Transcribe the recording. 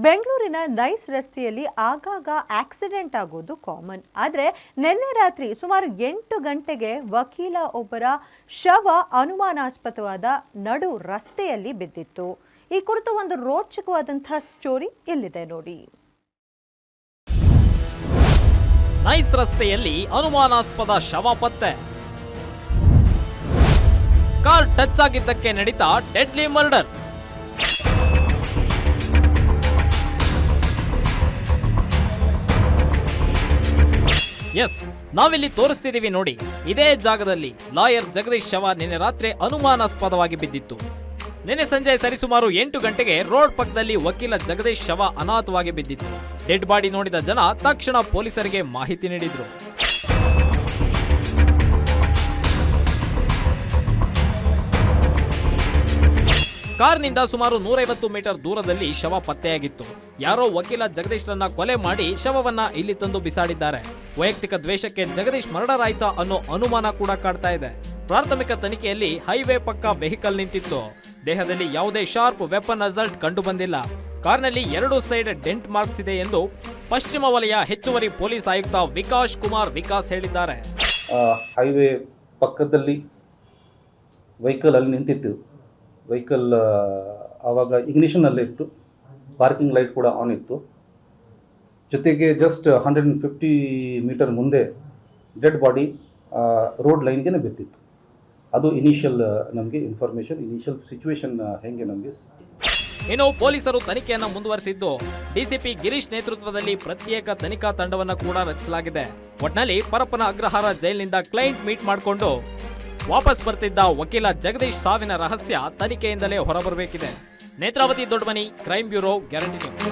ಬೆಂಗಳೂರಿನ ನೈಸ್ ರಸ್ತೆಯಲ್ಲಿ ಆಗಾಗ ಆಕ್ಸಿಡೆಂಟ್ ಆಗೋದು ಕಾಮನ್. ಆದರೆ ನಿನ್ನೆ ರಾತ್ರಿ ಸುಮಾರು 8 ಗಂಟೆಗೆ ವಕೀಲ ಒಬ್ಬರ ಶವ ಅನುಮಾನಾಸ್ಪದವಾದ ನಡು ರಸ್ತೆಯಲ್ಲಿ ಬಿದ್ದಿತ್ತು. ಈ ಕುರಿತು ಒಂದು ರೋಚಕವಾದಂತಹ ಸ್ಟೋರಿ ಇಲ್ಲಿದೆ ನೋಡಿ. ನೈಸ್ ರಸ್ತೆಯಲ್ಲಿ ಅನುಮಾನಾಸ್ಪದ ಶವ ಪತ್ತೆ. ಕಾರ್ ಟಚ್ ಆಗಿದ್ದಕ್ಕೆ ನಡೆದ ಡೆಡ್ಲಿ ಮರ್ಡರ್. ಎಸ್, ನಾವಿಲ್ಲಿ ತೋರಿಸ್ತಿದೀವಿ ನೋಡಿ. ಇದೇ ಜಾಗದಲ್ಲಿ ಲಾಯರ್ ಜಗದೀಶ್ ಶವ ನಿನ್ನೆ ರಾತ್ರಿ ಅನುಮಾನಾಸ್ಪದವಾಗಿ ಬಿದ್ದಿತ್ತು. ನಿನ್ನೆ ಸಂಜೆ ಸರಿಸುಮಾರು 8 ಗಂಟೆಗೆ ರೋಡ್ ಪಕ್ಕದಲ್ಲಿ ವಕೀಲ ಜಗದೀಶ್ ಶವ ಅನಾಥವಾಗಿ ಬಿದ್ದಿತ್ತು. ಡೆಡ್ ಬಾಡಿ ನೋಡಿದ ಜನ ತಕ್ಷಣ ಪೊಲೀಸರಿಗೆ ಮಾಹಿತಿ ನೀಡಿದ್ರು. ಕಾರ್ನಿಂದ ಸುಮಾರು 150 ಮೀಟರ್ ದೂರದಲ್ಲಿ ಶವ ಪತ್ತೆಯಾಗಿತ್ತು. ಯಾರೋ ವಕೀಲ ಜಗದೀಶ್ರನ್ನ ಕೊಲೆ ಮಾಡಿ ಶವವನ್ನ ಇಲ್ಲಿ ತಂದು ಬಿಸಾಡಿದ್ದಾರೆ. ವೈಯಕ್ತಿಕ ದ್ವೇಷಕ್ಕೆ ಜಗದೀಶ್ ಮರ್ಡರ್ ಆಯ್ತಾ ಅನ್ನೋ ಅನುಮಾನ ಕೂಡ ಕಾಡ್ತಾ ಇದೆ. ಪ್ರಾಥಮಿಕ ತನಿಖೆಯಲ್ಲಿ ಹೈವೇ ಪಕ್ಕ ವೆಹಿಕಲ್ ನಿಂತಿತ್ತು. ದೇಹದಲ್ಲಿ ಯಾವುದೇ ಶಾರ್ಪ್ ವೆಪನ್ ಅಸಲ್ಟ್ ಕಂಡು ಬಂದಿಲ್ಲ. ಕಾರ್ನಲ್ಲಿ 2 ಸೈಡ್ ಡೆಂಟ್ ಮಾರ್ಕ್ಸ್ ಇದೆ ಎಂದು ಪಶ್ಚಿಮ ವಲಯ ಹೆಚ್ಚುವರಿ ಪೊಲೀಸ್ ಆಯುಕ್ತ ವಿಕಾಸ್ ಕುಮಾರ್ ಹೇಳಿದ್ದಾರೆ. ಹೈವೇ ಪಕ್ಕದಲ್ಲಿ ವೆಹಿಕಲ್ ಅಲ್ಲಿ ನಿಂತಿತ್ತು. ವೆಹಿಕಲ್ ಆವಾಗ ಇಗ್ನಿಷನ್ ಅಲ್ಲೇ ಇತ್ತು. ಪಾರ್ಕಿಂಗ್ ಲೈಟ್ ಕೂಡ ಆನ್ ಇತ್ತು. ಜೊತೆಗೆ ಜಸ್ಟ್ 150 ಮೀಟರ್ ಮುಂದೆ ಡೆಡ್ ಬಾಡಿ ರೋಡ್ ಲೈನ್ಗೆ ಬಿದ್ದಿತ್ತು. ಅದು ಇನಿಷಿಯಲ್ ನಮಗೆ ಇನ್ಫಾರ್ಮೇಶನ್, ಇನಿಷಿಯಲ್ ಸಿಚುವೇಶನ್ ಹೆಂಗೆ ನಮಗೆ. ಇನ್ನು ಪೊಲೀಸರು ತನಿಖೆಯನ್ನು ಮುಂದುವರೆಸಿದ್ದು, ಡಿಸಿಪಿ ಗಿರೀಶ್ ನೇತೃತ್ವದಲ್ಲಿ ಪ್ರತ್ಯೇಕ ತನಿಖಾ ತಂಡವನ್ನು ಕೂಡ ರಚಿಸಲಾಗಿದೆ. ಒಟ್ನಲ್ಲಿ ಪರಪ್ಪನ ಅಗ್ರಹಾರ ಜೈಲಿನಿಂದ ಕ್ಲೈಂಟ್ ಮೀಟ್ ಮಾಡಿಕೊಂಡು ವಾಪಸ್ ಬರ್ತಿದ್ದ ವಕೀಲ ಜಗದೀಶ್ ಸಾವಿನ ರಹಸ್ಯ ತನಿಖೆಯಿಂದಲೇ ಹೊರಬರಬೇಕಿದೆ. Netravati Doddamani, crime bureau, guarantee news.